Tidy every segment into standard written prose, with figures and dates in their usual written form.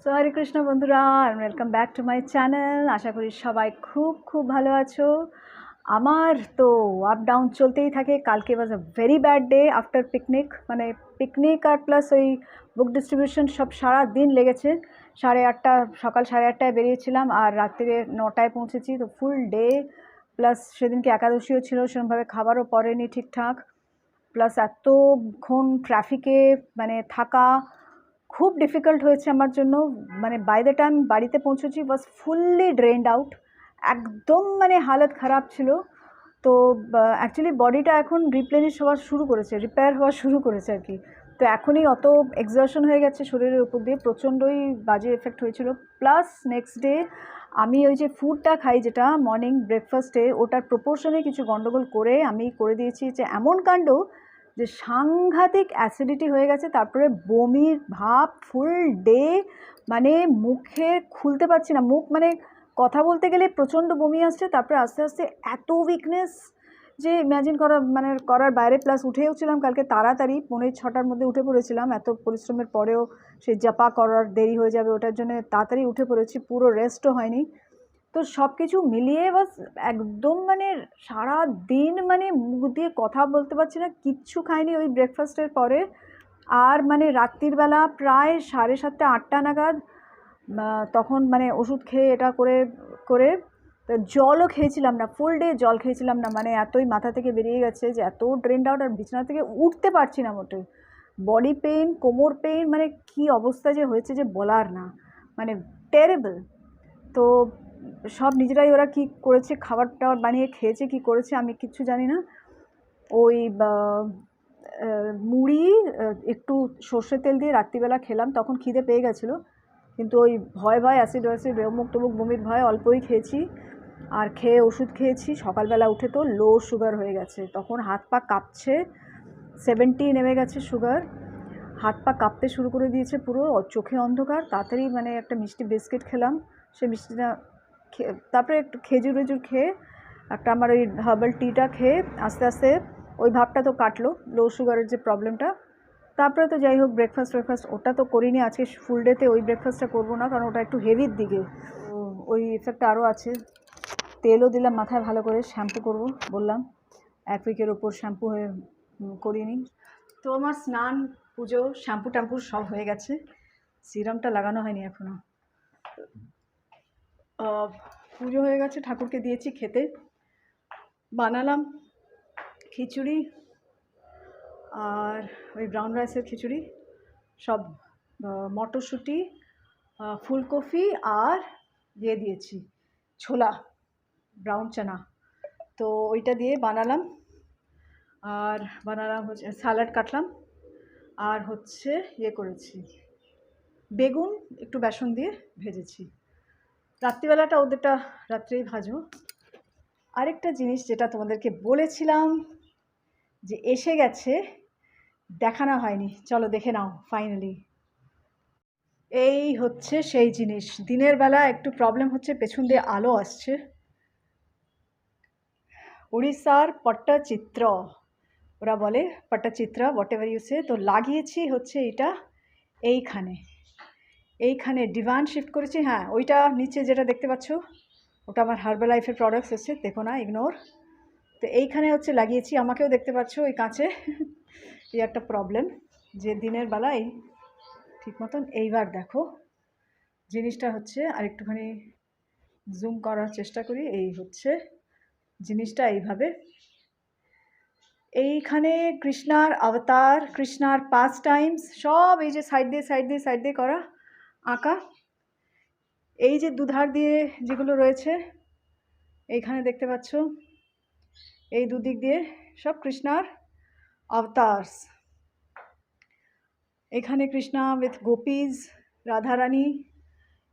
So Hare Krishna বন্ধুরা, welcome back to my channel. আশা করি সবাই খুব খুব ভালো আছো। আমার তো আপ ডাউন চলতেই থাকে। কালকে was a very bad day after picnic, মানে পিকনিক আর প্লাস ওই বুক ডিস্ট্রিবিউশন সব সারা দিন লেগেছে। 8:30 সকাল 8:30টায় বেরিয়েছিলাম আর রাত্রিরে 9টায় পৌঁছেছি। তো ফুল ডে, প্লাস সেদিনকে একাদশীও ছিল, সেরকমভাবে খাবারও পড়েনি ঠিকঠাক, প্লাস এতক্ষণ ট্রাফিকে মানে থাকা খুব ডিফিকাল্ট হয়েছে আমার জন্য। মানে বাই দ্য টাইম বাড়িতে পৌঁছেছি ওয়াজ ফুললি ড্রেনড আউট, একদম মানে হালত খারাপ ছিল। তো অ্যাকচুয়ালি বডিটা এখন রিপ্লেনিশ হওয়া শুরু করেছে, রিপেয়ার হওয়া শুরু করেছে আর কি। তো এখনই অত এক্সারশন হয়ে গেছে শরীরের উপর দিয়ে, প্রচণ্ডই বাজে এফেক্ট হয়েছিল। প্লাস নেক্সট ডে আমি ওই যে ফুডটা খাই, যেটা মর্নিং ব্রেকফাস্টে, ওটার প্রপোর্শনে কিছু গণ্ডগোল করে আমি করে দিয়েছি যে এমন কাণ্ড যে সাংঘাতিক অ্যাসিডিটি হয়ে গেছে। তারপরে বমির ভাব ফুল ডে, মানে মুখে খুলতে পারছি না মুখ, মানে কথা বলতে গেলে প্রচণ্ড বমি আসছে। তারপরে আস্তে আস্তে এত উইকনেস যে ইম্যাজিন করা মানে করার বাইরে। প্লাস উঠেওছিলাম কালকে তাড়াতাড়ি, 5:45টার মধ্যে উঠে পড়েছিলাম। এত পরিশ্রমের পরেও সেই জাপা করার দেরি হয়ে যাবে ওটার জন্য তাড়াতাড়ি উঠে পড়েছি, পুরো রেস্টও হয়নি। তো সব কিছু মিলিয়ে বাস একদম মানে সারা দিন মানে মুখ দিয়ে কথা বলতে পারছি না, কিচ্ছু খাইনি ওই ব্রেকফাস্টের পরে। আর মানে রাত্রির বেলা প্রায় 7:30 8টা নাগাদ তখন মানে ওষুধ খেয়ে এটা করে করে তো জলও খেয়েছিলাম না, ফুল ডে জল খেয়েছিলাম না। মানে এতই মাথা থেকে বেরিয়ে গেছে যে এত ড্রেনড আউট, আর বিছানা থেকে উঠতে পারছি না মোটেই। বডি পেইন, কোমর পেইন, মানে কি অবস্থা যে হয়েছে যে বলার না, মানে টেরেবল। তো সব নিজেরাই ওরা কি করেছে, খাবার টাবার বানিয়ে খেয়েছে, কি করেছে আমি কিচ্ছু জানি না। ওই মুড়ি একটু সর্ষের তেল দিয়ে রাত্রিবেলা খেলাম, তখন খিদে পেয়ে গেছিলো, কিন্তু ওই ভয় অ্যাসিড অ্যাসিড মুখ টুমুক বমির ভয় অল্পই খেয়েছি। আর খেয়ে ওষুধ খেয়েছি। সকালবেলা উঠে তো লো সুগার হয়ে গেছে, তখন হাত পা কাঁপছে, 70 নেমে গেছে সুগার। হাত পা কাঁপতে শুরু করে দিয়েছে পুরো, চোখে অন্ধকার। তাড়াতাড়ি মানে একটা মিষ্টি বিস্কিট খেলাম, সে মিষ্টিটা তারপরে একটু খেজুর টেজুর খেয়ে একটা আমার ওই হার্বাল টিটা খেয়ে আস্তে আস্তে ওই ভাবটা তো কাটলো, লো সুগারের যে প্রবলেমটা। তারপরে তো যাই হোক ব্রেকফাস্ট ওটা তো করিনি আজকে ফুল ডেতে, ওই ব্রেকফাস্টটা করবো না কারণ ওটা একটু হেভির দিকে, ওই এফেক্টটা আরও আছে। তেলও দিলাম মাথায় ভালো করে, শ্যাম্পু করব বললাম, 1 উইকের ওপর শ্যাম্পু হয়ে করিনি। তো আমার স্নান পুজো শ্যাম্পু ট্যাম্পু সব হয়ে গেছে, সিরামটা লাগানো হয়নি এখনও। পুজো হয়ে গেছে, ঠাকুরকে দিয়েছি খেতে। বানালাম খিচুড়ি আর ওই ব্রাউন রাইসের খিচুড়ি, সব মটরশুঁটি, ফুলকপি আর দিয়ে দিয়েছি ছোলা, ব্রাউন চানা। তো ওইটা দিয়ে বানালাম। আর বানালাম হচ্ছে স্যালাড কাটলাম, আর হচ্ছে ইয়ে করেছি বেগুন একটু বেসন দিয়ে ভেজেছি। রাত্রিবেলাটা ওদেরটা রাত্রেই ভাজো। আরেকটা জিনিস যেটা তোমাদেরকে বলেছিলাম যে এসে গেছে, দেখানো হয়নি, চলো দেখে নাও ফাইনালি। এই হচ্ছে সেই জিনিস। দিনের বেলা একটু প্রবলেম হচ্ছে, পেছন দিয়ে আলো আসছে। উড়িষ্যার পট্টচিত্র ওরা বলে, পট্টচিত্র হোয়াট এভার ইউ সে। তো লাগিয়েছি হচ্ছে এটা এইখানে ডিভান শিফট করেছি। হ্যাঁ, ওইটা নিচে যেটা দেখতে পাচ্ছ ওটা আমার হার্বাল লাইফের প্রোডাক্টস এসছে, দেখো না, ইগনোর। তো এইখানে হচ্ছে লাগিয়েছি, আমাকেও দেখতে পাচ্ছ ওই কাঁচে। এই একটা প্রবলেম যে দিনের বেলায় ঠিক মতন। এইবার দেখো জিনিসটা হচ্ছে, আর একটুখানি জুম করার চেষ্টা করি। এই হচ্ছে জিনিসটা এইভাবে, এইখানে কৃষ্ণার অবতার, কৃষ্ণার পাস টাইমস সব এই যে সাইড দিয়ে করা আঁকা। এই যে দুধার দিয়ে যেগুলো রয়েছে এইখানে দেখতে পাচ্ছ, এই দুদিক দিয়ে সব কৃষ্ণার অবতার্স। এখানে কৃষ্ণা উইথ গোপীজ, রাধারানী।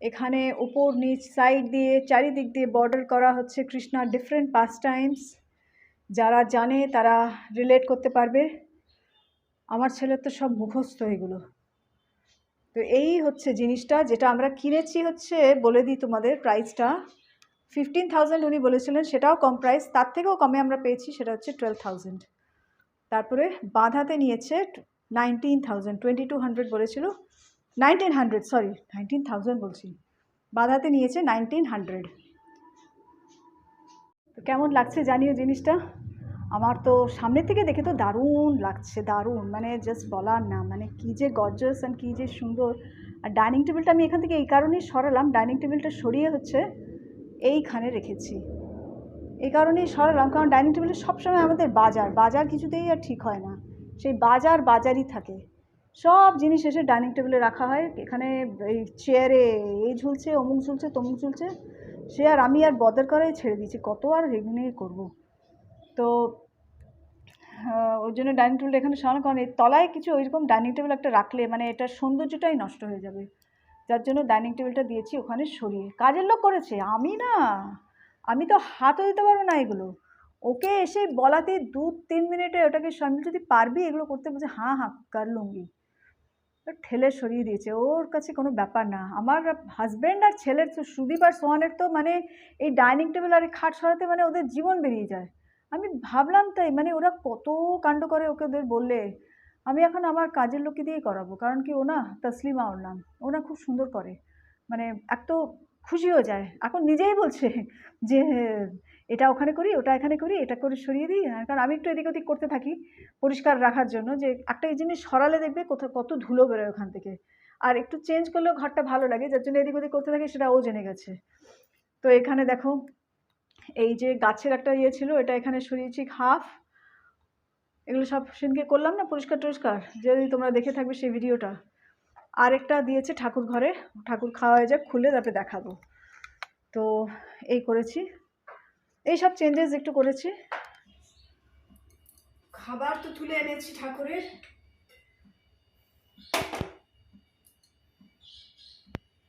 এখানে উপর নিচ সাইড দিয়ে চারিদিক দিয়ে বর্ডার করা হচ্ছে কৃষ্ণার ডিফারেন্ট পাস টাইমস। যারা জানে তারা রিলেট করতে পারবে, আমার ছেলের তো সব মুখস্থ এগুলো। তো এই হচ্ছে জিনিসটা, যেটা আমরা কিনেছি হচ্ছে, বলে দিই তোমাদের প্রাইসটা, 15,000 উনি বলেছিলেন, সেটাও কম প্রাইস, তার থেকেও কমে আমরা পেয়েছি, সেটা হচ্ছে 12,000। তারপরে বাঁধাতে নিয়েছে 19,000, 2200 বলেছিল, 1900, সরি 19,000 বলছি, বাঁধাতে নিয়েছে 1900। তো কেমন লাগছে জানিও জিনিসটা। আমার তো সামনে থেকে দেখে তো দারুণ লাগছে, দারুণ, মানে জাস্ট বলার না, মানে কী যে গর্জাস অ্যান্ড কী যে সুন্দর। আর ডাইনিং টেবিলটা আমি এখান থেকে এই কারণেই সরালাম, ডাইনিং টেবিলটা সরিয়ে হচ্ছে এইখানে রেখেছি, এই কারণেই সরালাম, কারণ ডাইনিং টেবিলে সবসময় আমাদের বাজার বাজার কিছুতেই আর ঠিক হয় না, সেই বাজার বাজারই থাকে, সব জিনিস এসে ডাইনিং টেবিলে রাখা হয়। এখানে এই চেয়ারে এই ঝুলছে, অমুক ঝুলছে, তমুক ঝুলছে, সে আর আমি আর বদার করাই ছেড়ে দিয়েছি, কত আর এগুলো করবো। তো ওই জন্য ডাইনিং টেবিলটা এখানে সরানো, কারণ এই তলায় কিছু ওইরকম ডাইনিং টেবিল একটা রাখলে মানে এটার সৌন্দর্যটাই নষ্ট হয়ে যাবে, যার জন্য ডাইনিং টেবিলটা দিয়েছি ওখানে সরিয়ে। কাজের লোক করেছে, আমি না, আমি তো হাতও দিতে পারবো না এগুলো, ওকে এসে বলাতে 2-3 মিনিটে ওটাকে আমি যদি পারবি এগুলো করতে, বলছে হ্যাঁ হ্যাঁ কর লুঙ্গি, ঠেলে সরিয়ে দিয়েছে, ওর কাছে কোনো ব্যাপার না। আমার হাজব্যান্ড আর ছেলের তো, সুদীপ আর সোহানের তো মানে এই ডাইনিং টেবিল আর এই খাট সরাতে মানে ওদের জীবন বেরিয়ে যায়। আমি ভাবলাম তাই, মানে ওরা কত কাণ্ড করে ওকে ওদের বললে। আমি এখন আমার কাজের লোককে দিয়েই করাবো, কারণ কি ও না, তসলিমা ওর নাম, ও না খুব সুন্দর করে, মানে এক তো খুশি হয়ে যায়, এখন নিজেই বলছে যে এটা ওখানে করি, ওটা এখানে করি, এটা করে সরিয়ে দিই, কারণ আমি একটু এদিক ওদিক করতে থাকি পরিষ্কার রাখার জন্য, যে একটা এই জিনিস সরালে দেখবে কোথাও কত ধুলো বেরোয় ওখান থেকে, আর একটু চেঞ্জ করলেও ঘরটা ভালো লাগে, যার জন্য এদিক ওদিক করতে থাকি, সেটা ও জেনে গেছে। তো এখানে দেখো এই যে গাছের একটা ইয়ে ছিল, এটা এখানে সরিয়েছি হাফ, এগুলো সব সেদিনকে করলাম না পরিষ্কার টরিষ্কার, যদি তোমরা দেখে থাকবে সেই ভিডিওটা। আরেকটা দিয়েছে ঠাকুর ঘরে, ঠাকুর খাওয়া হয়ে যাক, খুলে তারপরে দেখাবো। তো এই করেছি, এই সব চেঞ্জেস একটু করেছি। খাবার তো তুলে এনেছি ঠাকুরের,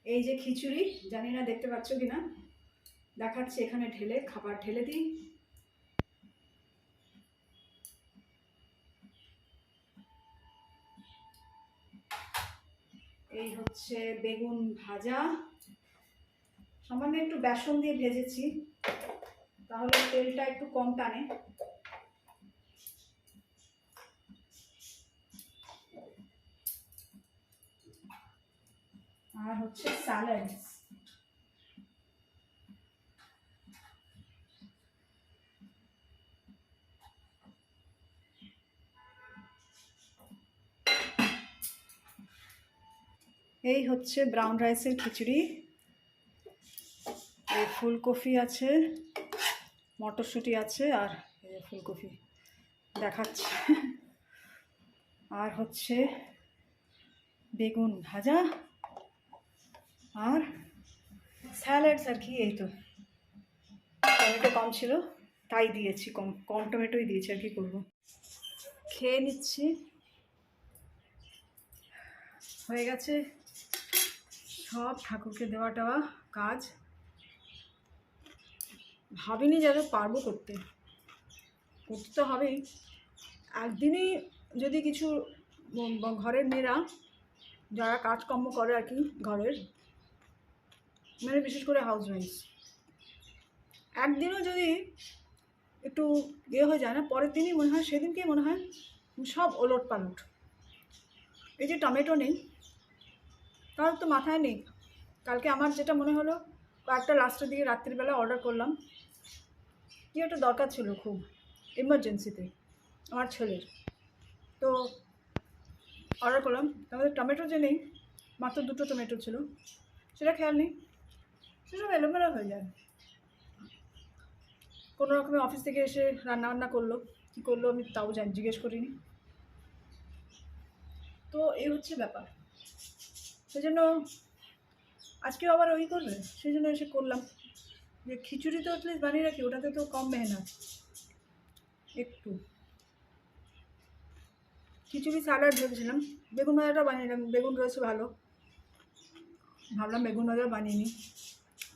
এই যে খিচুড়ি, জানি না দেখতে পাচ্ছ কিনা, দেখাচ্ছি, এখানে ঢেলে খাবার ঢেলে দিই। এই হচ্ছে বেগুন ভাজা, সামান্য একটু বেসন দিয়ে ভেজেছি, তাহলে তেলটা একটু কম টানে। আর হচ্ছে স্যালাড, এই হচ্ছে ব্রাউন রাইসের খিচুড়ি, এই ফুলকপি আছে, মটরশুঁটি আছে, আর ফুলকপি দেখাচ্ছি, আর হচ্ছে বেগুন ভাজা, আর স্যালাডস আর কি, এই তো টমেটো কম ছিল তাই দিয়েছি, কম কম টমেটোই দিয়েছি, আর কি করবো। খেয়ে নিচ্ছি, হয়ে গেছে সব ঠাকুরকে দেওয়া টেওয়া কাজ। ভাবিনি যেন পারবো করতে, করতে তো হবেই, একদিনই যদি কিছু ঘরের মেয়েরা যারা কাজকর্ম করে আর কি ঘরের, মানে বিশেষ করে হাউস ওয়াইফ, একদিনও যদি একটু ইয়ে হয়ে যায় না, পরের দিনই মনে হয়, সেদিনকেই মনে হয় সব ওলট পালট। এই যে টমেটো নেই, কারণ তো মাথায় নেই, কালকে আমার যেটা মনে হলো, কয়েকটা লাস্টের দিকে রাত্রিবেলা অর্ডার করলাম, কি একটা দরকার ছিল খুব এমার্জেন্সিতে আমার ছেলের, তো অর্ডার করলাম, তাহলে টমেটো যে নেই, মাত্র 2টো টমেটো ছিল, সেটা খেয়াল নেই, সেসব এলোমেলো হয়ে যায়। কোনো রকমের অফিস থেকে এসে রান্নাবান্না করলো, কী করলো আমি তাও জিজ্ঞেস করিনি। তো এই হচ্ছে ব্যাপার, সেই জন্য আজকেও আবার ওই করবে, সেই জন্য এসে করলাম যে খিচুড়ি তো অ্যাটলিস্ট বানিয়ে রাখি, ওটাতে তো কম মেহনত। একটু খিচুড়ি স্যালাড ভেবেছিলাম, বেগুন ভাজাটা বানিয়ে নিলাম, বেগুন রয়েছে ভালো, ভাবলাম বেগুন ভাজা বানিয়ে নিই,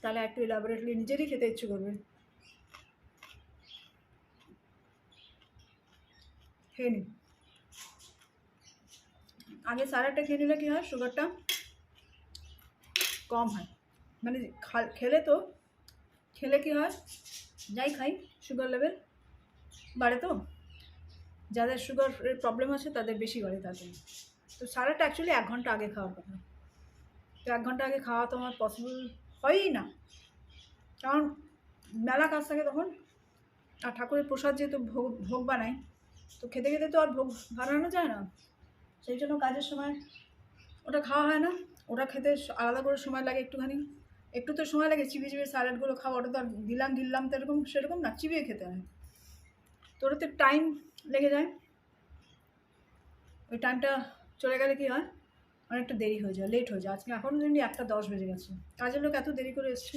তাহলে একটু এলাবোরেটলি নিজেরই খেতে ইচ্ছে করবে। খেয়ে নিই, আগে স্যালাডটা খেয়ে নিলে কী হয়, সুগারটা কম হয়, মানে খেলে কী হয়, যাই খাই সুগার লেভেল বাড়ে, তো যাদের সুগারের প্রবলেম আছে তাদের বেশি বাড়ে তাদের। তো স্যালাডটা অ্যাকচুয়ালি 1 ঘন্টা আগে খাওয়ার কথা, তো 1 ঘন্টা আগে খাওয়া তো আমার পসিবল হয়ই না, কারণ মেলা কাজ থাকে তখন। আর ঠাকুরের প্রসাদ যেহেতু ভোগ ভোগ বানাই, তো খেতে খেতে তো আর ভোগ বানানো যায় না, সেই জন্য কাজের সময় ওটা খাওয়া হয় না। ওটা খেতে আলাদা করে সময় লাগে একটুখানি, একটু তো সময় লাগে চিবিয়ে চিবিয়ে স্যালাডগুলো খাওয়া, ওটা তো আর গিললাম তো এরকম সেরকম না, চিবিয়ে খেতে হয়, তো ওটাতে টাইম লেগে যায়। ওই টাইমটা চলে গেলে কী হয়, অনেকটা দেরি হয়ে যায়, লেট হয়ে যায়। আজকে এখন যদি 1:10 বেজে গেছে, কাজের লোক এত দেরি করে এসছে,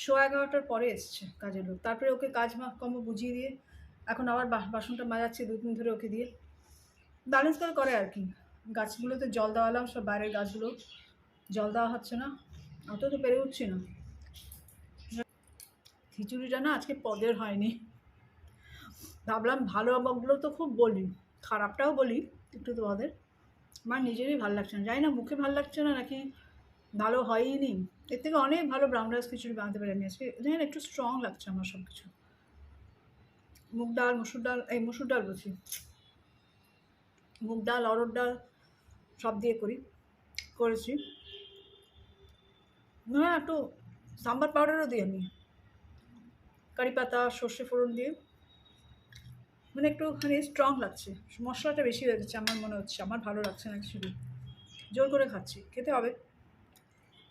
11:15 পরে এসছে কাজের লোক, তারপরে ওকে কাজ কর্ম বুঝিয়ে দিয়ে এখন আবার বাসনটা মাজাচ্ছি 2 দিন ধরে ওকে দিয়ে, ব্যালেন্স করে আর কি। গাছগুলোতে জল দেওয়ালাম, সব বাইরের গাছগুলো জল দেওয়া হচ্ছে না, অত তো পেরে উঠছি না। খিচুড়িটা না আজকে পদের হয়নি, ভাবলাম ভালো বকগুলো তো খুব বলি, খারাপটাও বলি একটু তো পদের, আমার নিজেরই ভালো লাগছে না, জানি না মুখে ভালো লাগছে না নাকি ভালো হয়নি। এর থেকে অনেক ভালো ব্রাউন রাইস খিচুড়ি বানাতে পারি আমি আজকে, জানি না একটু স্ট্রং লাগছে আমার সব কিছু। মুগ ডাল, মুসুর ডাল বলছি, মুগ ডাল, অরড় ডাল সব দিয়ে করেছি। হ্যাঁ, একটু সাম্বার পাউডারও দিই আমি, কারি পাতা সর্ষে ফোড়ন দিয়ে, মানে একটুখানি স্ট্রং লাগছে, মশলাটা বেশি হয়ে গেছে আমার মনে হচ্ছে, আমার ভালো লাগছে না কিছু, জোর করে খাচ্ছি, খেতে হবে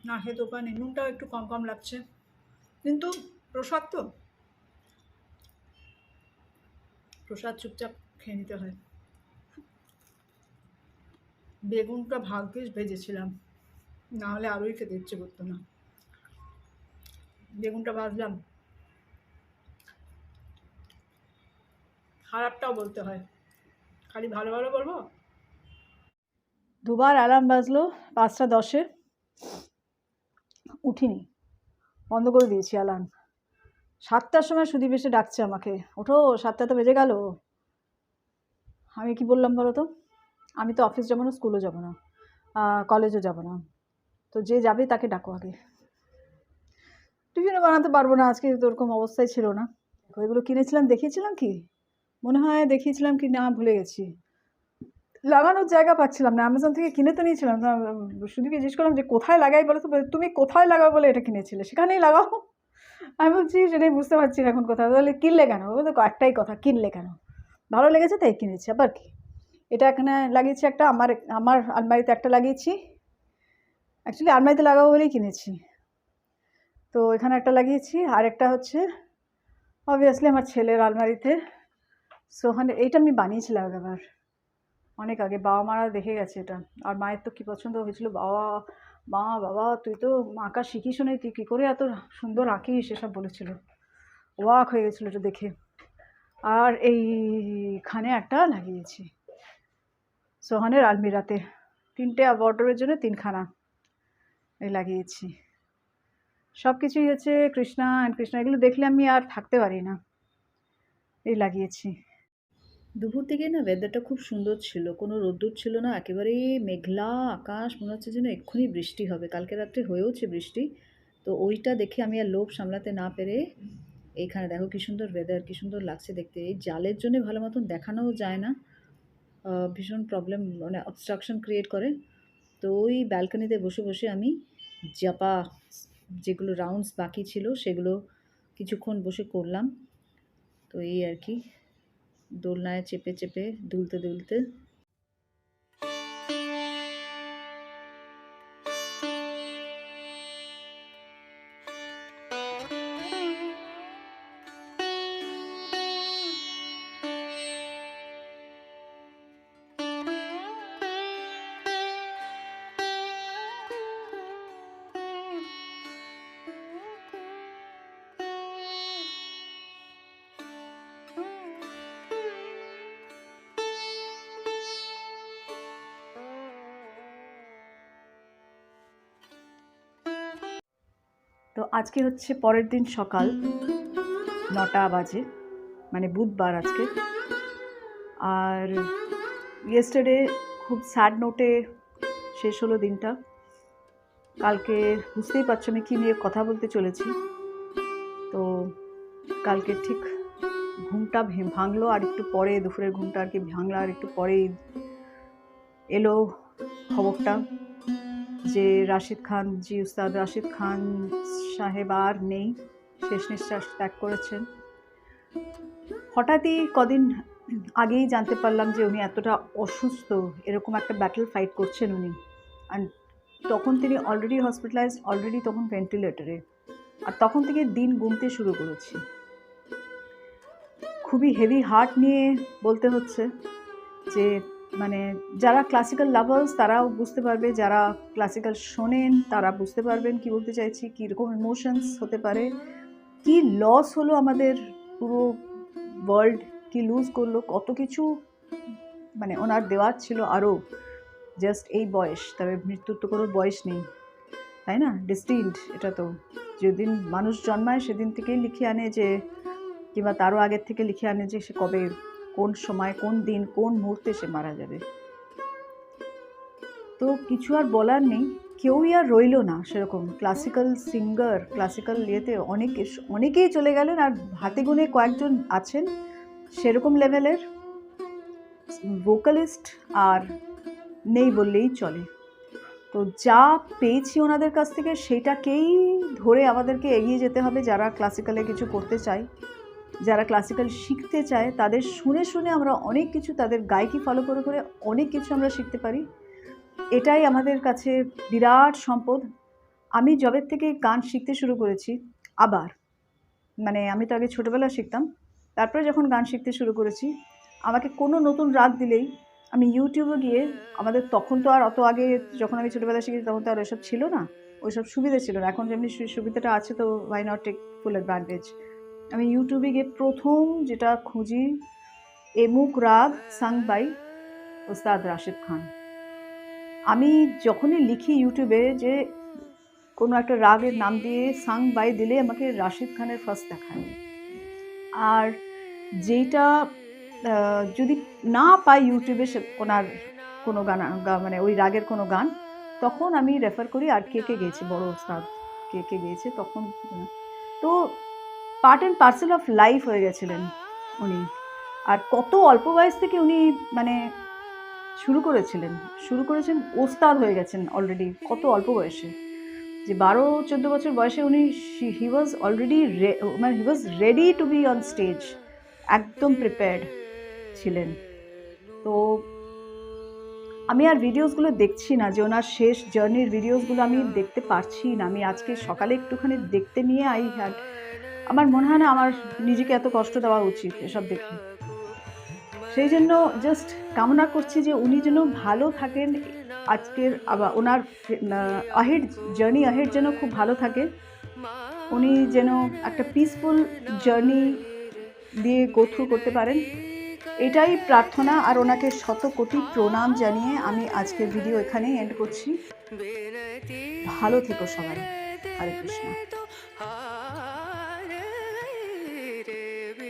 না, খেতে উপায় নেই। নুনটাও একটু কম কম লাগছে, কিন্তু প্রসাদ তো, প্রসাদ চুপচাপ খেয়ে নিতে হয়। বেগুনটা ভাগ্যিস ভেজেছিলাম, না হলে আরোই খেতে ইচ্ছে করতো না। বেগুনটা ভাজলাম, খারাপটাও বলতে হয়, খালি ভালো ভালো বলবো। দুবার অ্যালার্ম বাজলো, 5:10-এ উঠিনি, বন্ধ করে দিয়েছি অ্যালার্ম। 7টার সময় সুদীপ এসে ডাকছে আমাকে, ওঠো 7টা তো বেজে গেল। আমি কি বললাম বলো তো, আমি তো অফিস যাবো না, স্কুলও যাবো না, কলেজও যাবো না, তো যে যাবে তাকে ডাকো আগে, টিফিনও বানাতে পারবো না আজকে, তো ওরকম অবস্থায় ছিল না। ওইগুলো কিনেছিলাম, দেখিয়েছিলাম কি, মনে হয় দেখিয়েছিলাম কি না ভুলে গেছি, লাগানোর জায়গা পাচ্ছিলাম না, অ্যামাজন থেকে কিনে তো নিয়েছিলাম, সুদীপকে জিজ্ঞেস করলাম যে কোথায় লাগাই বলো তো, তুমি কোথায় লাগাও বলে এটা কিনেছিলে, সেখানেই লাগাও। আমি বলছি সেটাই বুঝতে পারছি না এখন কোথায়, তাহলে কিনলে কেন, বলতে একটাই কথা, কিনলে কেন, ভালো লেগেছে তাই কিনেছি, আবার কি। এটা এখানে লাগিয়েছি একটা, আমার আলমারিতে একটা লাগিয়েছি, অ্যাকচুয়ালি আলমারিতে লাগাবো বলেই কিনেছি, তো এখানে একটা লাগিয়েছি, আর একটা হচ্ছে অবভিয়াসলি আমার ছেলের আলমারিতে। সো ওখানে এইটা আমি বানিয়েছিলাম একবার অনেক আগে, বাবা মারা দেখে গেছে এটা, আর মায়ের তো কী পছন্দ হয়েছিল, বাবা তুই তো আঁকা শিখিস নি, তুই কী করে এত সুন্দর আঁকিস এসব বলেছিল, ওয়াক হয়ে গেছিলো এটা দেখে। আর এইখানে একটা লাগিয়েছি সোহানের আলমিরাতে, 3টে ওয়ার্ডরোবের জন্য 3খানা এই লাগিয়েছি, সব কিছুই হচ্ছে কৃষ্ণা অ্যান্ড কৃষ্ণা, এগুলো দেখলে আমি আর থাকতে পারি না, এই লাগিয়েছি। দুপুর থেকে না ওয়েদারটা খুব সুন্দর ছিল, কোনো রোদ্দুর ছিল না, একেবারেই মেঘলা আকাশ, মনে হচ্ছে যেন এক্ষুনি বৃষ্টি হবে, কালকে রাত্রে হয়েওছে বৃষ্টি। তো ওইটা দেখে আমি আর লোভ সামলাতে না পেরে, এইখানে দেখো কী সুন্দর ওয়েদার, কী সুন্দর লাগছে দেখতে। এই জালের জন্য ভালো মতন দেখানোও যায় না, ভীষণ প্রবলেম, মানে অবস্ট্রাকশন ক্রিয়েট করে। তো ওই ব্যালকনিতে বসে বসে আমি জাপা, যেগুলো রাউন্ডস বাকি ছিল সেগুলো কিছুক্ষণ বসে করলাম। তো এই আর কি, দোলনায় চেপে চেপে দুলতে দুলতে। তো আজকে হচ্ছে পরের দিন সকাল 9টা বাজে, মানে বুধবার আজকে, আর ইয়েস্টারডে খুব স্যাড নোটে শেষ হলো দিনটা। কালকে বুঝতেই পারছো আমি কী নিয়ে কথা বলতে চলেছি। তো কালকে ঠিক ঘুমটা ভাঙলো আর একটু পরে, দুপুরের ঘুমটা আর কি ভাঙলো আর একটু পরেই এলো খবরটা যে রাশিদ খান জি, উস্তাদ রাশিদ খান সাহেব আর নেই, শেষ নিঃশ্বাস ত্যাগ করেছেন। হঠাৎই কদিন আগেই জানতে পারলাম যে উনি এতটা অসুস্থ, এরকম একটা ব্যাটল ফাইট করছেন উনি। অ্যান্ড তখন তিনি অলরেডি হসপিটালাইজড, অলরেডি তখন ভেন্টিলেটরে। আর তখন থেকে দিন গুনতে শুরু করেছি। খুবই হেভি হার্ট নিয়ে বলতে হচ্ছে যে মানে যারা ক্লাসিক্যাল লাভার্স তারাও বুঝতে পারবে, যারা ক্লাসিক্যাল শোনেন তারা বুঝতে পারবেন কি বলতে চাইছি, কীরকম ইমোশনস হতে পারে, কি লস হলো আমাদের পুরো ওয়ার্ল্ড, কি লুজ করলো, কত কিছু মানে ওনার দেওয়ার ছিল আরও। জাস্ট এই বয়স, তবে মৃত্যুর তো কোনো বয়স নেই, তাই না? ডেস্টিনড, এটা তো যেদিন মানুষ জন্মায় সেদিন থেকেই লিখে আনে যে, কিংবা তারও আগের থেকে লিখে আনে যে সে কবে, কোন সময়, কোন দিন, কোন মুহূর্তে সে মারা যাবে। তো কিছু আর বলার নেই, কেউই আর রইল না সেরকম ক্লাসিক্যাল সিঙ্গার, ক্লাসিক্যাল ইয়েতে অনেকেই চলে গেলেন, আর হাতে গুনে কয়েকজন আছেন সেরকম লেভেলের ভোকালিস্ট আর নেই বললেই চলে। তো যা পেয়েছি ওনাদের কাছ থেকে সেটাকেই ধরে আমাদেরকে এগিয়ে যেতে হবে, যারা ক্লাসিক্যালে কিছু করতে চায়, যারা ক্লাসিক্যাল শিখতে চায়, তাদের শুনে শুনে আমরা অনেক কিছু, তাদের গায়কি ফলো করে করে অনেক কিছু আমরা শিখতে পারি। এটাই আমাদের কাছে বিরাট সম্পদ। আমি যবের থেকে গান শিখতে শুরু করেছি আবার, মানে আমি তো আগে ছোটোবেলা শিখতাম, তারপরে যখন গান শিখতে শুরু করেছি, আমাকে কোনো নতুন রাগ দিলেই আমি ইউটিউবে গিয়ে, আমাদের তখন তো আর অত আগে, যখন আমি ছোটোবেলা শিখেছি তখন তো আর ওইসব ছিল না, ওইসব সুবিধা ছিল না। এখন যেমনি সুবিধাটা আছে, তো why not take full advantage. আমি ইউটিউবে গিয়ে প্রথম যেটা খুঁজি, এমুক রাগ সাং বাই উস্তাদ রাশিদ খান। আমি যখনই লিখি ইউটিউবে যে কোনো একটা রাগের নাম দিয়ে সাং বাই দিলে আমাকে রাশিদ খানের ফার্স্ট দেখায়। আর যেইটা যদি না পাই ইউটিউবে ওনার কোনো গান, মানে ওই রাগের কোনো গান, তখন আমি রেফার করি আর কে কে গেয়েছে, বড় ওস্তাদ কে কে গেয়েছে তখন। তো part and parcel of life হয়ে গেছিলেন উনি। আর কত অল্প বয়স থেকে উনি মানে শুরু করেছেন, ওস্তাদ হয়ে গেছেন অলরেডি কত অল্প বয়সে, যে 12-14 বছর বয়সে উনি হি ওয়াজ অলরেডি, মানে he was ready to be on stage, একদম প্রিপেয়ার্ড ছিলেন। তো আমি আর ভিডিওসগুলো দেখছি না, যে ওনার শেষ জার্নির ভিডিওসগুলো আমি দেখতে পারছি না। আমি আজকে সকালে একটুখানি দেখতে নিয়ে আমার মনে হয় না আমার নিজেকে এত কষ্ট দেওয়া উচিত এসব দেখে। সেই জন্য জাস্ট কামনা করছি যে উনি যেন ভালো থাকেন, আজকের আবার ওনার আহেড জার্নি যেন খুব ভালো থাকে, উনি যেন একটা পিসফুল জার্নি দিয়ে গো থ্রু করতে পারেন, এটাই প্রার্থনা। আর ওনাকে শত কোটি প্রণাম জানিয়ে আমি আজকের ভিডিও এখানেই এন্ড করছি। ভালো থেকো সবাই। হরে কৃষ্ণ।